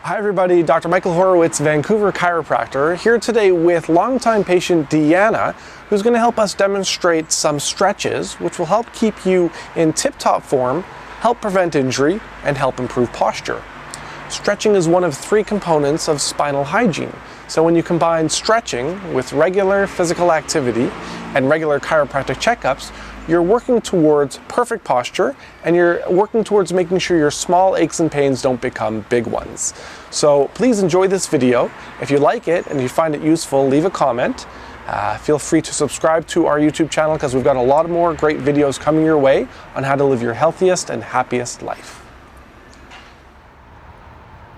Hi everybody, Dr. Michael Horowitz, Vancouver Chiropractor, here today with longtime patient DEANNA, who's going to help us demonstrate some stretches which will help keep you in tip-top form, help prevent injury, and help improve posture. Stretching is one of three components of spinal hygiene. So when you combine stretching with regular physical activity and regular chiropractic checkups, you're working towards perfect posture and you're working towards making sure your small aches and pains don't become big ones. So please enjoy this video. If you like it and you find it useful, leave a comment. Feel free to subscribe to our YouTube channel because we've got a lot more great videos coming your way on how to live your healthiest and happiest life.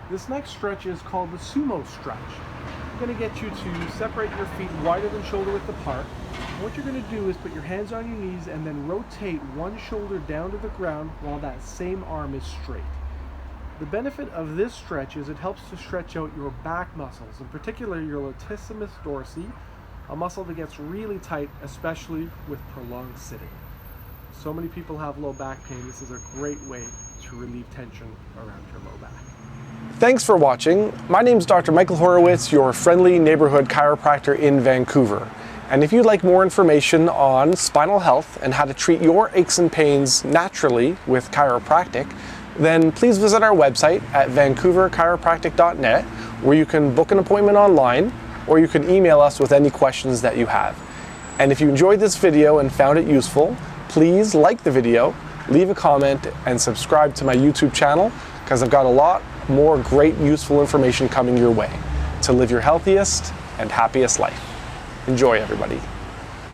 This next stretch is called the Sumo stretch. I'm going to get you to separate your feet wider than shoulder width apart. And what you're going to do is put your hands on your knees and then rotate one shoulder down to the ground while that same arm is straight. The benefit of this stretch is it helps to stretch out your back muscles, in particular your latissimus dorsi, a muscle that gets really tight, especially with prolonged sitting. So many people have low back pain. This is a great way to relieve tension around your low back. Thanks for watching. My name's Dr. Michael Horowitz, your friendly neighborhood chiropractor in Vancouver. And if you'd like more information on spinal health and how to treat your aches and pains naturally with chiropractic, then please visit our website at vancouverchiropractic.net, where you can book an appointment online or you can email us with any questions that you have. And if you enjoyed this video and found it useful, please like the video, leave a comment, and subscribe to my YouTube channel because I've got a lot more great useful information coming your way to live your healthiest and happiest life. Enjoy, everybody.